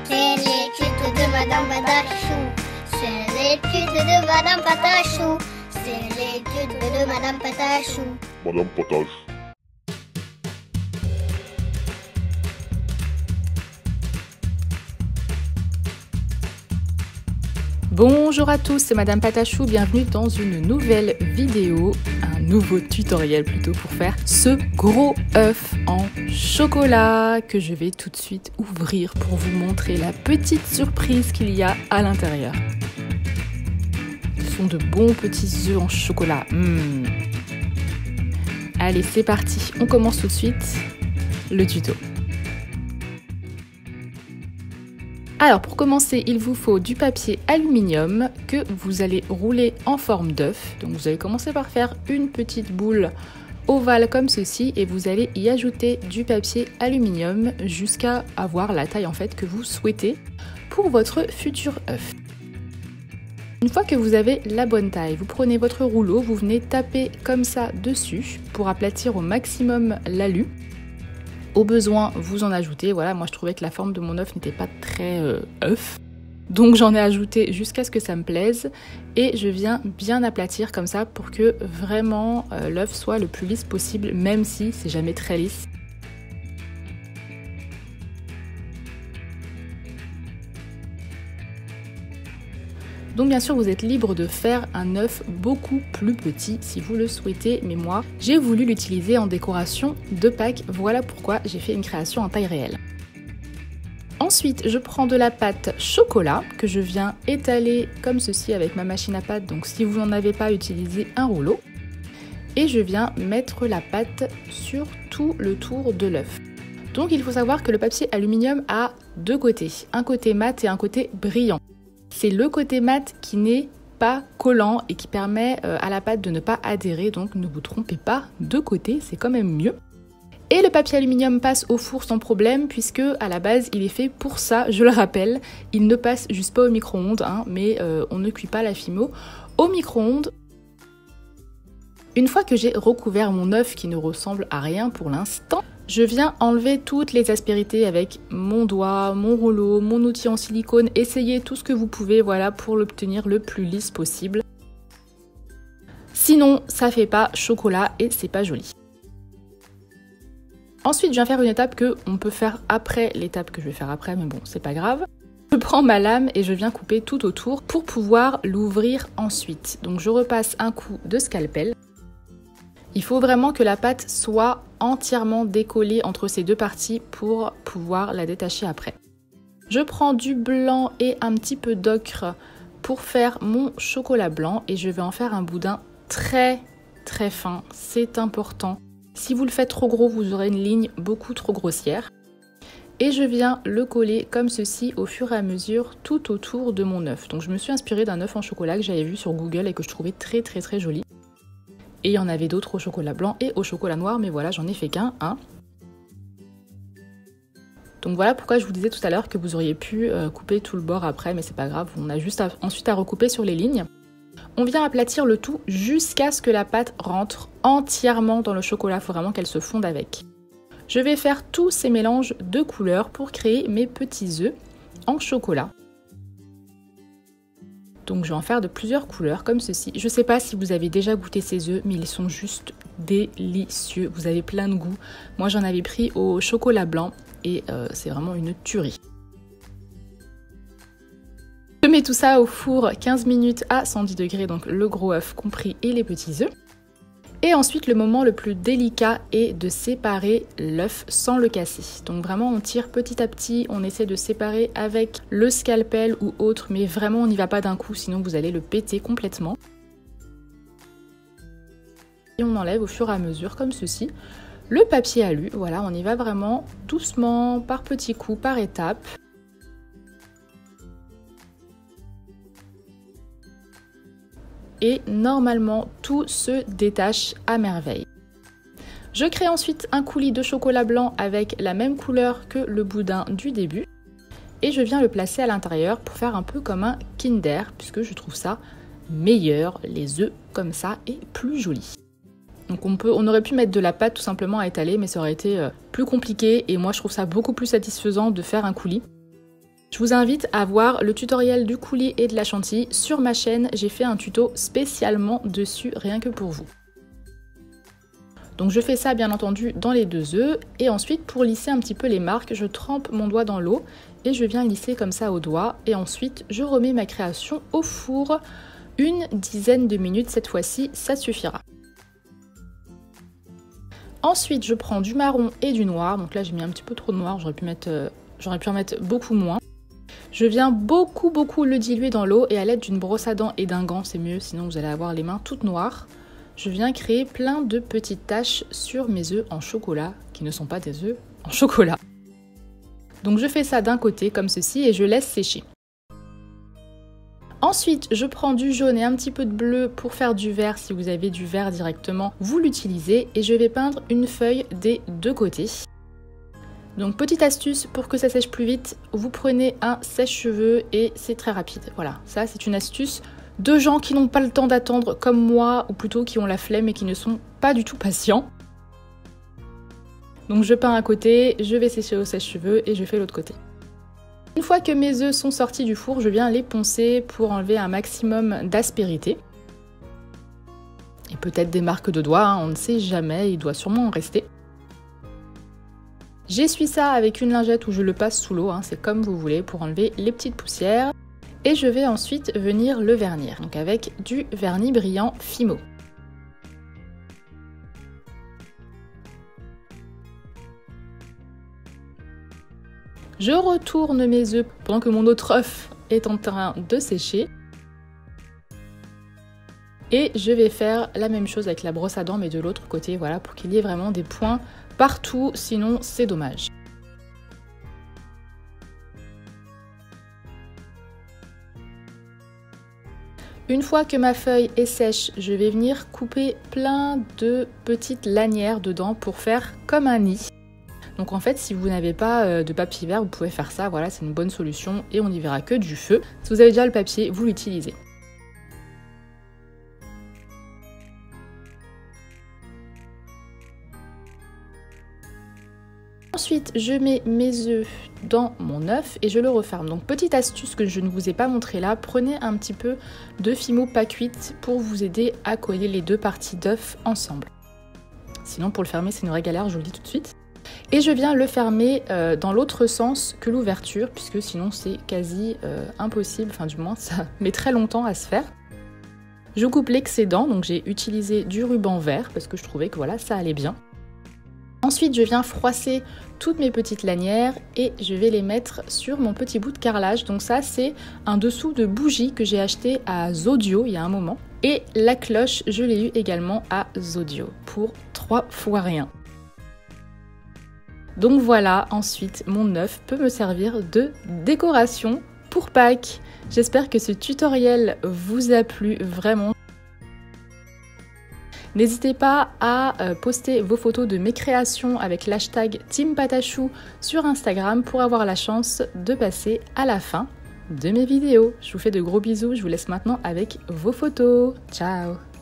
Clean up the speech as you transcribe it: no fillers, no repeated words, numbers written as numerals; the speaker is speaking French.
C'est l'étude de Madame Patachou. C'est l'étude de Madame Patachou. C'est l'étude de Madame Patachou. Madame Potage. Bonjour à tous, c'est Madame Patachou, bienvenue dans une nouvelle vidéo, un nouveau tutoriel plutôt pour faire ce gros œuf en chocolat que je vais tout de suite ouvrir pour vous montrer la petite surprise qu'il y a à l'intérieur. Ce sont de bons petits œufs en chocolat. Allez, c'est parti, on commence tout de suite le tuto. Alors pour commencer, il vous faut du papier aluminium que vous allez rouler en forme d'œuf. Donc vous allez commencer par faire une petite boule ovale comme ceci et vous allez y ajouter du papier aluminium jusqu'à avoir la taille en fait que vous souhaitez pour votre futur œuf. Une fois que vous avez la bonne taille, vous prenez votre rouleau, vous venez taper comme ça dessus pour aplatir au maximum l'alu. Au besoin, vous en ajoutez. Voilà, moi je trouvais que la forme de mon œuf n'était pas très œuf. Donc j'en ai ajouté jusqu'à ce que ça me plaise. Et je viens bien aplatir comme ça pour que vraiment l'œuf soit le plus lisse possible, même si c'est jamais très lisse. Donc bien sûr vous êtes libre de faire un œuf beaucoup plus petit si vous le souhaitez, mais moi j'ai voulu l'utiliser en décoration de Pâques, voilà pourquoi j'ai fait une création en taille réelle. Ensuite je prends de la pâte chocolat que je viens étaler comme ceci avec ma machine à pâte, donc si vous n'en avez pas, utilisez un rouleau. Et je viens mettre la pâte sur tout le tour de l'œuf. Donc il faut savoir que le papier aluminium a deux côtés, un côté mat et un côté brillant. C'est le côté mat qui n'est pas collant et qui permet à la pâte de ne pas adhérer, donc ne vous trompez pas de côté, c'est quand même mieux. Et le papier aluminium passe au four sans problème puisque à la base il est fait pour ça, je le rappelle. Il ne passe juste pas au micro-ondes, hein, mais on ne cuit pas la fimo au micro-ondes. Une fois que j'ai recouvert mon œuf qui ne ressemble à rien pour l'instant, je viens enlever toutes les aspérités avec mon doigt, mon rouleau, mon outil en silicone. Essayez tout ce que vous pouvez, voilà, pour l'obtenir le plus lisse possible. Sinon, ça fait pas chocolat et c'est pas joli. Ensuite, je viens faire une étape que on peut faire après l'étape que je vais faire après, mais bon, c'est pas grave. Je prends ma lame et je viens couper tout autour pour pouvoir l'ouvrir ensuite. Donc je repasse un coup de scalpel. Il faut vraiment que la pâte soit entièrement décollée entre ces deux parties pour pouvoir la détacher après. Je prends du blanc et un petit peu d'ocre pour faire mon chocolat blanc et je vais en faire un boudin très très fin, c'est important. Si vous le faites trop gros, vous aurez une ligne beaucoup trop grossière. Et je viens le coller comme ceci au fur et à mesure tout autour de mon œuf. Donc je me suis inspirée d'un œuf en chocolat que j'avais vu sur Google et que je trouvais très très très joli. Et il y en avait d'autres au chocolat blanc et au chocolat noir, mais voilà, j'en ai fait qu'un. Donc voilà pourquoi je vous disais tout à l'heure que vous auriez pu couper tout le bord après, mais c'est pas grave, on a juste ensuite à recouper sur les lignes. On vient aplatir le tout jusqu'à ce que la pâte rentre entièrement dans le chocolat, il faut vraiment qu'elle se fonde avec. Je vais faire tous ces mélanges de couleurs pour créer mes petits œufs en chocolat. Donc je vais en faire de plusieurs couleurs comme ceci. Je ne sais pas si vous avez déjà goûté ces œufs, mais ils sont juste délicieux. Vous avez plein de goût. Moi j'en avais pris au chocolat blanc et c'est vraiment une tuerie. Je mets tout ça au four 15 minutes à 110 degrés, donc le gros œuf compris et les petits œufs. Et ensuite, le moment le plus délicat est de séparer l'œuf sans le casser. Donc vraiment, on tire petit à petit, on essaie de séparer avec le scalpel ou autre, mais vraiment, on n'y va pas d'un coup, sinon vous allez le péter complètement. Et on enlève au fur et à mesure, comme ceci, le papier alu. Voilà, on y va vraiment doucement, par petits coups, par étapes. Et normalement tout se détache à merveille. Je crée ensuite un coulis de chocolat blanc avec la même couleur que le boudin du début et je viens le placer à l'intérieur pour faire un peu comme un Kinder puisque je trouve ça meilleur, les œufs comme ça et plus joli. Donc on aurait pu mettre de la pâte tout simplement à étaler, mais ça aurait été plus compliqué et moi je trouve ça beaucoup plus satisfaisant de faire un coulis. Je vous invite à voir le tutoriel du coulis et de la chantilly sur ma chaîne. J'ai fait un tuto spécialement dessus, rien que pour vous. Donc je fais ça bien entendu dans les 2 œufs. Et ensuite pour lisser un petit peu les marques, je trempe mon doigt dans l'eau et je viens lisser comme ça au doigt. Et ensuite je remets ma création au four une dizaine de minutes. Cette fois-ci, ça suffira. Ensuite je prends du marron et du noir. Donc là j'ai mis un petit peu trop de noir, j'aurais pu en mettre beaucoup moins. Je viens beaucoup le diluer dans l'eau et à l'aide d'une brosse à dents et d'un gant, c'est mieux, sinon vous allez avoir les mains toutes noires. Je viens créer plein de petites taches sur mes œufs en chocolat, qui ne sont pas des œufs en chocolat. Donc je fais ça d'un côté comme ceci et je laisse sécher. Ensuite, je prends du jaune et un petit peu de bleu pour faire du vert. Si vous avez du vert directement, vous l'utilisez et je vais peindre une feuille des 2 côtés. Donc petite astuce pour que ça sèche plus vite, vous prenez un sèche-cheveux et c'est très rapide. Voilà, ça c'est une astuce de gens qui n'ont pas le temps d'attendre comme moi, ou plutôt qui ont la flemme et qui ne sont pas du tout patients. Donc je peins un côté, je vais sécher au sèche-cheveux et je fais l'autre côté. Une fois que mes œufs sont sortis du four, je viens les poncer pour enlever un maximum d'aspérité. Et peut-être des marques de doigts, hein, on ne sait jamais, il doit sûrement en rester. J'essuie ça avec une lingette ou je le passe sous l'eau, hein, c'est comme vous voulez, pour enlever les petites poussières. Et je vais ensuite venir le vernir, donc avec du vernis brillant Fimo. Je retourne mes œufs pendant que mon autre œuf est en train de sécher. Et je vais faire la même chose avec la brosse à dents, mais de l'autre côté, voilà, pour qu'il y ait vraiment des points partout, sinon c'est dommage. Une fois que ma feuille est sèche, je vais venir couper plein de petites lanières dedans pour faire comme un nid. Donc en fait, si vous n'avez pas de papier vert, vous pouvez faire ça, voilà, c'est une bonne solution et on n'y verra que du feu. Si vous avez déjà le papier, vous l'utilisez. Ensuite, je mets mes œufs dans mon œuf et je le referme. Donc petite astuce que je ne vous ai pas montré là, prenez un petit peu de Fimo pas cuite pour vous aider à coller les 2 parties d'œuf ensemble. Sinon pour le fermer c'est une vraie galère, je vous le dis tout de suite. Et je viens le fermer dans l'autre sens que l'ouverture, puisque sinon c'est quasi impossible, enfin du moins ça met très longtemps à se faire. Je coupe l'excédent, donc j'ai utilisé du ruban vert parce que je trouvais que voilà, ça allait bien. Ensuite, je viens froisser toutes mes petites lanières et je vais les mettre sur mon petit bout de carrelage. Donc ça, c'est un dessous de bougie que j'ai acheté à Zodio il y a un moment. Et la cloche, je l'ai eu également à Zodio pour 3 fois rien. Donc voilà, ensuite, mon œuf peut me servir de décoration pour Pâques. J'espère que ce tutoriel vous a plu vraiment. N'hésitez pas à poster vos photos de mes créations avec l'hashtag TeamPatachou sur Instagram pour avoir la chance de passer à la fin de mes vidéos. Je vous fais de gros bisous, je vous laisse maintenant avec vos photos. Ciao!